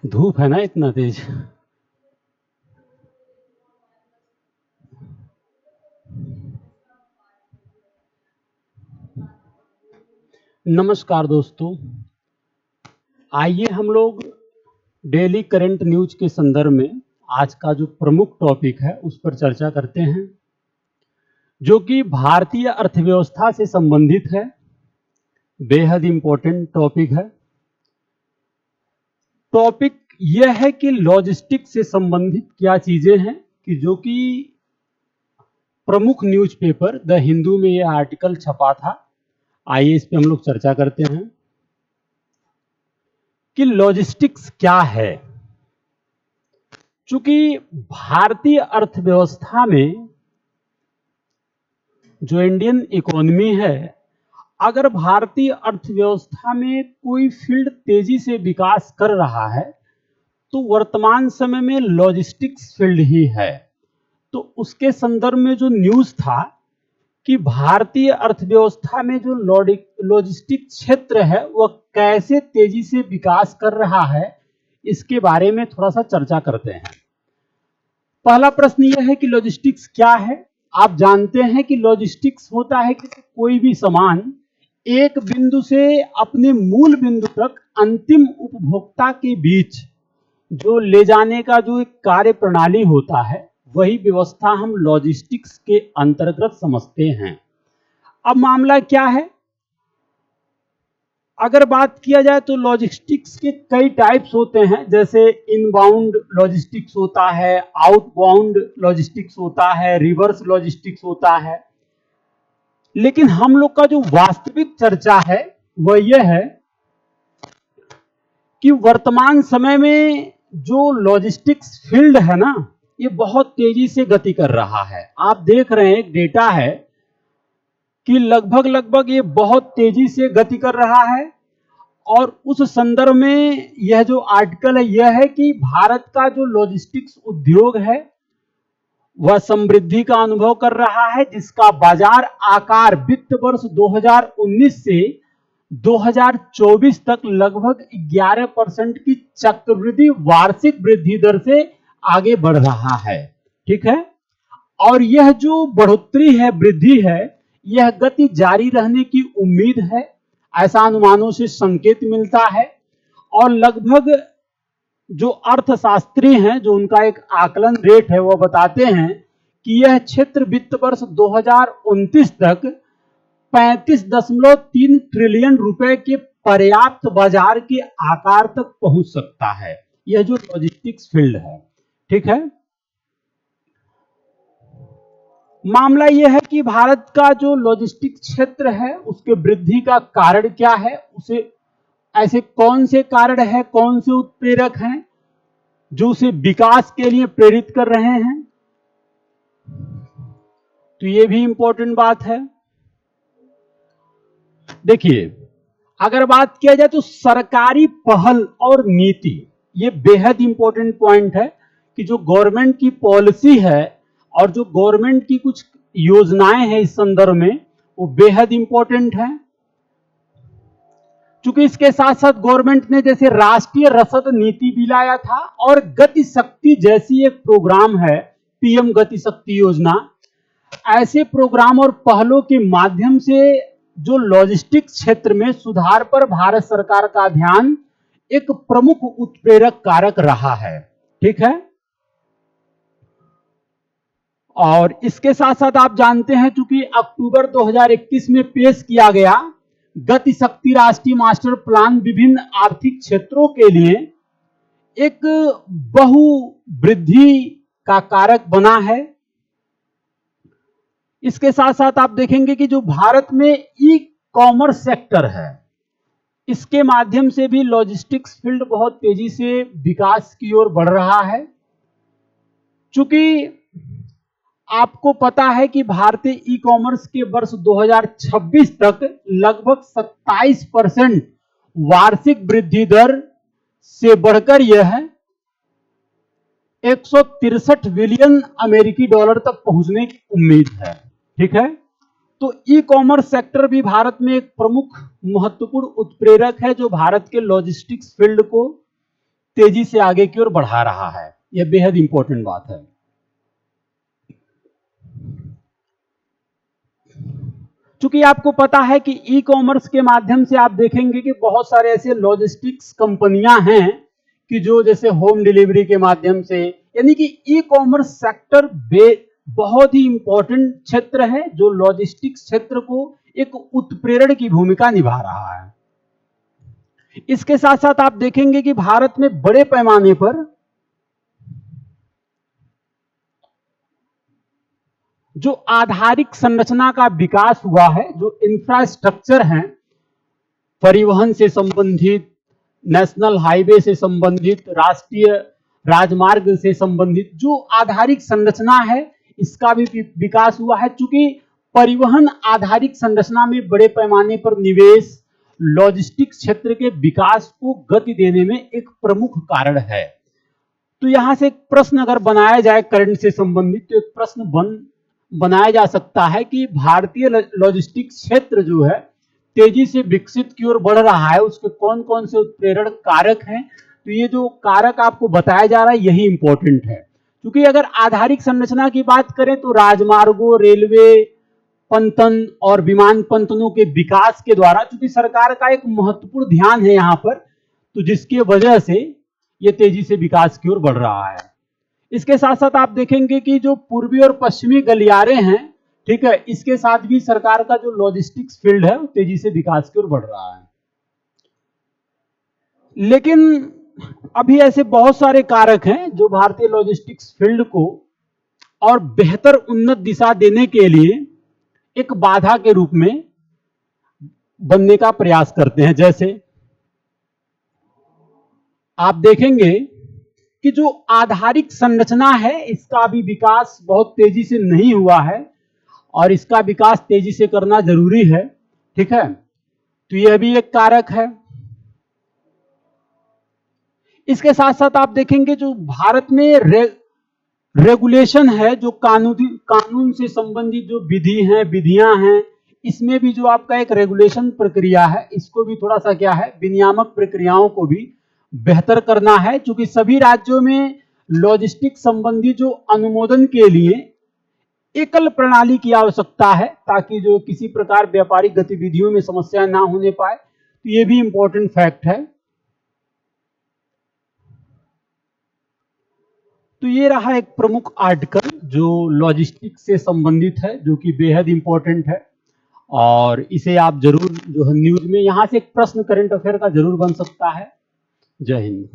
धूप है ना इतना तेज। नमस्कार दोस्तों, आइए हम लोग डेली करंट न्यूज के संदर्भ में आज का जो प्रमुख टॉपिक है उस पर चर्चा करते हैं, जो कि भारतीय अर्थव्यवस्था से संबंधित है। बेहद इंपॉर्टेंट टॉपिक है। टॉपिक यह है कि लॉजिस्टिक्स से संबंधित क्या चीजें हैं कि जो कि प्रमुख न्यूज़पेपर द हिंदू में यह आर्टिकल छपा था। आइए इस पे हम लोग चर्चा करते हैं कि लॉजिस्टिक्स क्या है। चूंकि भारतीय अर्थव्यवस्था में जो इंडियन इकोनॉमी है, अगर भारतीय अर्थव्यवस्था में कोई फील्ड तेजी से विकास कर रहा है तो वर्तमान समय में लॉजिस्टिक्स फील्ड ही है। तो उसके संदर्भ में जो न्यूज था कि भारतीय अर्थव्यवस्था में जो लॉजिस्टिक क्षेत्र है वह कैसे तेजी से विकास कर रहा है, इसके बारे में थोड़ा सा चर्चा करते हैं। पहला प्रश्न यह है कि लॉजिस्टिक्स क्या है। आप जानते हैं कि लॉजिस्टिक्स होता है कि कोई भी सामान एक बिंदु से अपने मूल बिंदु तक अंतिम उपभोक्ता के बीच जो ले जाने का जो एक कार्य प्रणाली होता है, वही व्यवस्था हम लॉजिस्टिक्स के अंतर्गत समझते हैं। अब मामला क्या है, अगर बात किया जाए तो लॉजिस्टिक्स के कई टाइप्स होते हैं, जैसे इनबाउंड लॉजिस्टिक्स होता है, आउटबाउंड लॉजिस्टिक्स होता है, रिवर्स लॉजिस्टिक्स होता है। लेकिन हम लोग का जो वास्तविक चर्चा है वह यह है कि वर्तमान समय में जो लॉजिस्टिक्स फील्ड है ना, ये बहुत तेजी से गति कर रहा है। आप देख रहे हैं, एक डेटा है कि लगभग ये बहुत तेजी से गति कर रहा है। और उस संदर्भ में यह जो आर्टिकल है यह है कि भारत का जो लॉजिस्टिक्स उद्योग है वह समृद्धि का अनुभव कर रहा है, जिसका बाजार आकार वित्त वर्ष 2019 से 2024 तक लगभग 11% की चक्रवृद्धि वार्षिक वृद्धि दर से आगे बढ़ रहा है। ठीक है, और यह जो बढ़ोतरी है, वृद्धि है, यह गति जारी रहने की उम्मीद है, ऐसा अनुमानों से संकेत मिलता है। और लगभग जो अर्थशास्त्री हैं, जो उनका एक आकलन रेट है, वह बताते हैं कि यह क्षेत्र वित्त वर्ष 2029 तक 35.3 ट्रिलियन रुपए के पर्याप्त बाजार के आकार तक पहुंच सकता है। यह जो लॉजिस्टिक्स फील्ड है, ठीक है। मामला यह है कि भारत का जो लॉजिस्टिक क्षेत्र है उसके वृद्धि का कारण क्या है, उसे ऐसे कौन से कारण है, कौन से उत्प्रेरक हैं जो उसे विकास के लिए प्रेरित कर रहे हैं। तो ये भी इंपॉर्टेंट बात है। देखिए, अगर बात किया जाए तो सरकारी पहल और नीति, ये बेहद इंपॉर्टेंट पॉइंट है कि जो गवर्नमेंट की पॉलिसी है और जो गवर्नमेंट की कुछ योजनाएं हैं इस संदर्भ में, वो बेहद इंपॉर्टेंट है। चूंकि इसके साथ साथ गवर्नमेंट ने जैसे राष्ट्रीय रसद नीति भी लाया था और गति शक्ति जैसी एक प्रोग्राम है, पीएम गति शक्ति योजना। ऐसे प्रोग्राम और पहलों के माध्यम से जो लॉजिस्टिक क्षेत्र में सुधार पर भारत सरकार का ध्यान एक प्रमुख उत्प्रेरक कारक रहा है। ठीक है, और इसके साथ साथ आप जानते हैं, चूंकि अक्टूबर 2021 में पेश किया गया गति शक्ति राष्ट्रीय मास्टर प्लान विभिन्न आर्थिक क्षेत्रों के लिए एक बहु वृद्धि का कारक बना है। इसके साथ साथ आप देखेंगे कि जो भारत में ई कॉमर्स सेक्टर है, इसके माध्यम से भी लॉजिस्टिक्स फील्ड बहुत तेजी से विकास की ओर बढ़ रहा है। चूंकि आपको पता है कि भारतीय ई कॉमर्स के वर्ष 2026 तक लगभग 27% वार्षिक वृद्धि दर से बढ़कर यह 163 बिलियन अमेरिकी डॉलर तक पहुंचने की उम्मीद है। ठीक है, तो ई कॉमर्स सेक्टर भी भारत में एक प्रमुख महत्वपूर्ण उत्प्रेरक है जो भारत के लॉजिस्टिक्स फील्ड को तेजी से आगे की ओर बढ़ा रहा है। यह बेहद इंपॉर्टेंट बात है। चूंकि आपको पता है कि ई कॉमर्स के माध्यम से आप देखेंगे कि बहुत सारे ऐसे लॉजिस्टिक्स कंपनियां हैं कि जो जैसे होम डिलीवरी के माध्यम से, यानी कि ई कॉमर्स सेक्टर बहुत ही इंपॉर्टेंट क्षेत्र है जो लॉजिस्टिक्स क्षेत्र को एक उत्प्रेरण की भूमिका निभा रहा है। इसके साथ साथ आप देखेंगे कि भारत में बड़े पैमाने पर जो आधारिक संरचना का विकास हुआ है, जो इंफ्रास्ट्रक्चर है, परिवहन से संबंधित, नेशनल हाईवे से संबंधित, राष्ट्रीय राजमार्ग से संबंधित जो आधारिक संरचना है, इसका भी विकास हुआ है। चूंकि परिवहन आधारिक संरचना में बड़े पैमाने पर निवेश लॉजिस्टिक्स क्षेत्र के विकास को गति देने में एक प्रमुख कारण है। तो यहां से एक प्रश्न अगर बनाया जाए करंट से संबंधित, तो एक प्रश्न बनाया जा सकता है कि भारतीय लॉजिस्टिक्स क्षेत्र जो है तेजी से विकसित की ओर बढ़ रहा है, उसके कौन कौन से उत्प्रेरण कारक हैं। तो ये जो कारक आपको बताया जा रहा है यही इंपॉर्टेंट है। क्योंकि अगर आधारिक संरचना की बात करें तो राजमार्गों, रेलवे पंतन और विमान पंतनों के विकास के द्वारा, चूंकि सरकार का एक महत्वपूर्ण ध्यान है यहाँ पर, तो जिसकी वजह से ये तेजी से विकास की ओर बढ़ रहा है। इसके साथ साथ आप देखेंगे कि जो पूर्वी और पश्चिमी गलियारे हैं, ठीक है, इसके साथ भी सरकार का जो लॉजिस्टिक्स फील्ड है तेजी से विकास की ओर बढ़ रहा है। लेकिन अभी ऐसे बहुत सारे कारक हैं जो भारतीय लॉजिस्टिक्स फील्ड को और बेहतर उन्नत दिशा देने के लिए एक बाधा के रूप में बनने का प्रयास करते हैं। जैसे आप देखेंगे कि जो आधारिक संरचना है इसका भी विकास बहुत तेजी से नहीं हुआ है और इसका विकास तेजी से करना जरूरी है, ठीक है। तो यह भी एक कारक है। इसके साथ साथ आप देखेंगे जो भारत में रेगुलेशन है, जो कानून से संबंधित जो विधियां हैं, इसमें भी जो आपका एक रेगुलेशन प्रक्रिया है, इसको भी थोड़ा सा क्या है, विनियामक प्रक्रियाओं को भी बेहतर करना है। क्योंकि सभी राज्यों में लॉजिस्टिक संबंधी जो अनुमोदन के लिए एकल प्रणाली की आवश्यकता है, ताकि जो किसी प्रकार व्यापारिक गतिविधियों में समस्या ना होने पाए। तो ये भी इंपॉर्टेंट फैक्ट है। तो ये रहा एक प्रमुख आर्टिकल जो लॉजिस्टिक्स से संबंधित है, जो कि बेहद इंपॉर्टेंट है और इसे आप जरूर जो है न्यूज में, यहां से एक प्रश्न करंट अफेयर का जरूर बन सकता है। जय हिंद।